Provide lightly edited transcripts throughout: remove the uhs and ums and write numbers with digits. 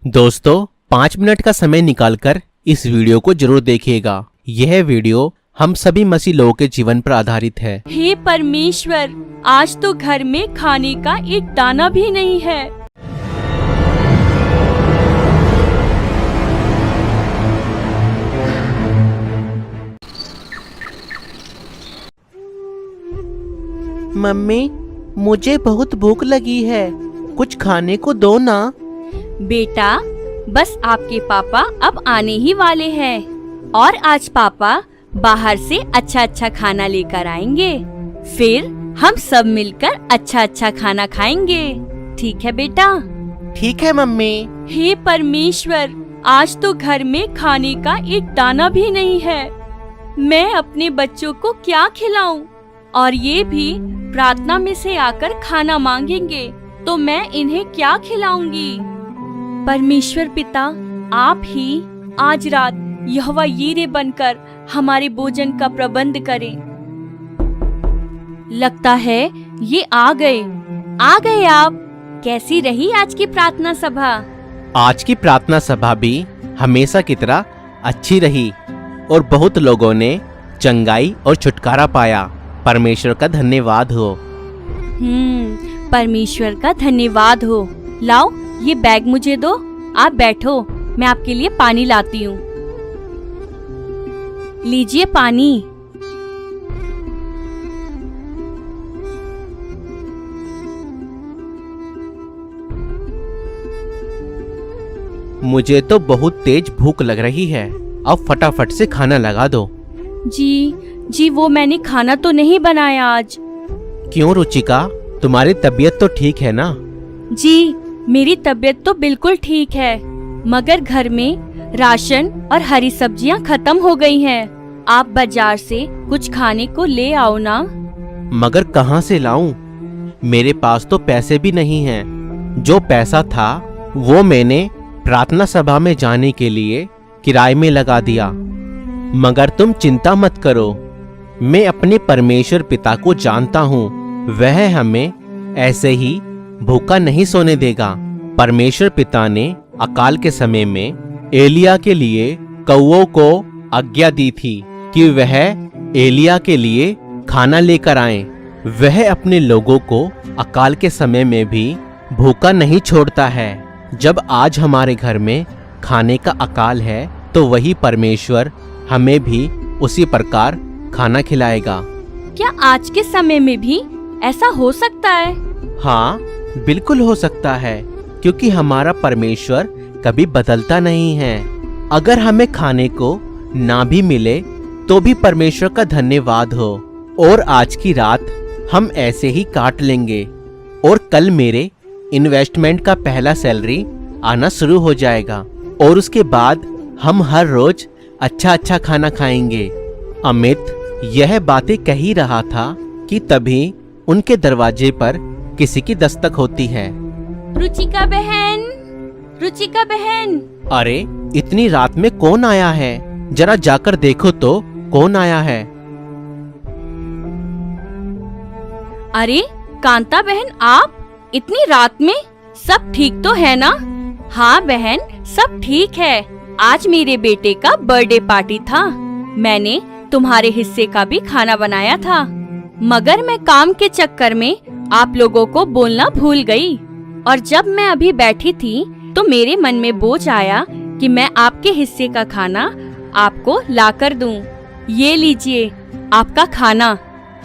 दोस्तों 5 मिनट का समय निकालकर इस वीडियो को जरूर देखिएगा। यह वीडियो हम सभी मसीह लोगों के जीवन पर आधारित है। हे परमेश्वर, आज तो घर में खाने का एक दाना भी नहीं है। मम्मी, मुझे बहुत भूख लगी है, कुछ खाने को दो ना। बेटा, बस आपके पापा अब आने ही वाले हैं और आज पापा बाहर से अच्छा अच्छा खाना लेकर आएंगे। फिर हम सब मिलकर अच्छा अच्छा खाना खाएंगे। ठीक है बेटा? ठीक है मम्मी। हे परमेश्वर, आज तो घर में खाने का एक दाना भी नहीं है। मैं अपने बच्चों को क्या खिलाऊं? और ये भी प्रार्थना में से आकर खाना मांगेंगे तो मैं इन्हें क्या खिलाऊंगी? परमेश्वर पिता, आप ही आज रात यहोवा यीरे बनकर हमारे भोजन का प्रबंध करें। लगता है ये आ गए आप। कैसी रही आज की प्रार्थना सभा? आज की प्रार्थना सभा भी हमेशा की तरह अच्छी रही और बहुत लोगों ने चंगाई और छुटकारा पाया। परमेश्वर का धन्यवाद हो। परमेश्वर का धन्यवाद हो। लाओ ये बैग मुझे दो, आप बैठो, मैं आपके लिए पानी लाती हूँ। लीजिए पानी। मुझे तो बहुत तेज भूख लग रही है, अब फटाफट से खाना लगा दो। जी वो मैंने खाना तो नहीं बनाया आज। क्यों रुचिका, तुम्हारी तबीयत तो ठीक है ना? जी मेरी तबीयत तो बिल्कुल ठीक है, मगर घर में राशन और हरी सब्जियां खत्म हो गई हैं। आप बाजार से कुछ खाने को ले आओ ना। मगर कहाँ से लाऊं? मेरे पास तो पैसे भी नहीं हैं। जो पैसा था वो मैंने प्रार्थना सभा में जाने के लिए किराए में लगा दिया। मगर तुम चिंता मत करो, मैं अपने परमेश्वर पिता को जानता हूँ, वह हमें ऐसे ही भूखा नहीं सोने देगा। परमेश्वर पिता ने अकाल के समय में एलिया के लिए कौओं को आज्ञा दी थी कि वह एलिया के लिए खाना लेकर आए। वह अपने लोगों को अकाल के समय में भी भूखा नहीं छोड़ता है। जब आज हमारे घर में खाने का अकाल है तो वही परमेश्वर हमें भी उसी प्रकार खाना खिलाएगा। क्या आज के समय में भी ऐसा हो सकता है? हाँ, बिल्कुल हो सकता है, क्योंकि हमारा परमेश्वर कभी बदलता नहीं है। अगर हमें खाने को ना भी मिले तो भी परमेश्वर का धन्यवाद हो। और आज की रात हम ऐसे ही काट लेंगे और कल मेरे इन्वेस्टमेंट का पहला सैलरी आना शुरू हो जाएगा और उसके बाद हम हर रोज अच्छा अच्छा खाना खाएंगे। अमित यह बातें कह ही रहा था कि तभी उनके दरवाजे पर किसी की दस्तक होती है। रुचिका बहन। अरे, इतनी रात में कौन आया है? जरा जाकर देखो तो कौन आया है। अरे कांता बहन, आप इतनी रात में? सब ठीक तो है ना? हाँ बहन, सब ठीक है। आज मेरे बेटे का बर्थडे पार्टी था। मैंने तुम्हारे हिस्से का भी खाना बनाया था, मगर मैं काम के चक्कर में आप लोगों को बोलना भूल गई। और जब मैं अभी बैठी थी तो मेरे मन में बोझ आया कि मैं आपके हिस्से का खाना आपको लाकर दूं। ये लीजिए आपका खाना।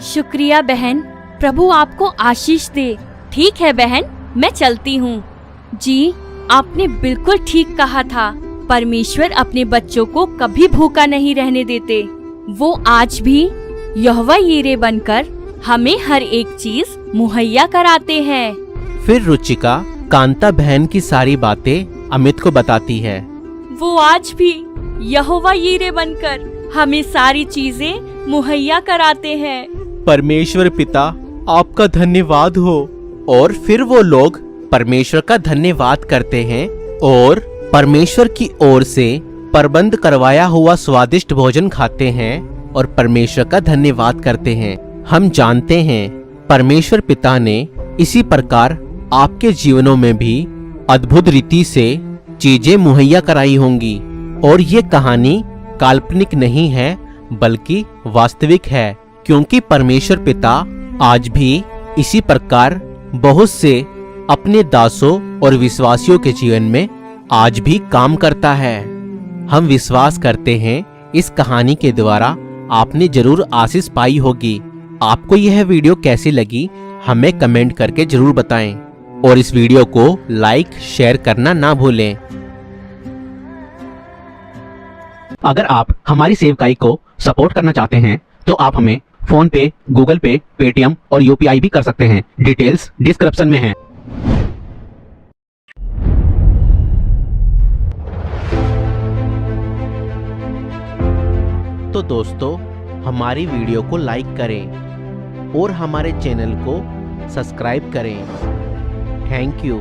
शुक्रिया बहन, प्रभु आपको आशीष दे। ठीक है बहन, मैं चलती हूँ। जी, आपने बिल्कुल ठीक कहा था। परमेश्वर अपने बच्चों को कभी भूखा नहीं रहने देते। वो आज भी यहोवा यीरे बनकर हमें हर एक चीज मुहैया कराते हैं। फिर रुचिका कांता बहन की सारी बातें अमित को बताती है। वो आज भी यहोवा यीरे बनकर हमें सारी चीजें मुहैया कराते हैं। परमेश्वर पिता आपका धन्यवाद हो। और फिर वो लोग परमेश्वर का धन्यवाद करते हैं और परमेश्वर की ओर से प्रबंध करवाया हुआ स्वादिष्ट भोजन खाते हैं और परमेश्वर का धन्यवाद करते हैं। हम जानते हैं परमेश्वर पिता ने इसी प्रकार आपके जीवनों में भी अद्भुत रीति से चीजें मुहैया कराई होंगी। और ये कहानी काल्पनिक नहीं है बल्कि वास्तविक है, क्योंकि परमेश्वर पिता आज भी इसी प्रकार बहुत से अपने दासों और विश्वासियों के जीवन में आज भी काम करता है। हम विश्वास करते हैं इस कहानी के द्वारा आपने जरूर आशीष पाई होगी। आपको यह वीडियो कैसी लगी हमें कमेंट करके जरूर बताएं और इस वीडियो को लाइक शेयर करना ना भूलें। अगर आप हमारी सेवकाई को सपोर्ट करना चाहते हैं तो आप हमें फोन पे, गूगल पे, पेटीएम और यूपीआई भी कर सकते हैं। डिटेल्स डिस्क्रिप्शन में है। तो दोस्तों, हमारी वीडियो को लाइक करें और हमारे चैनल को सब्सक्राइब करें। Thank you.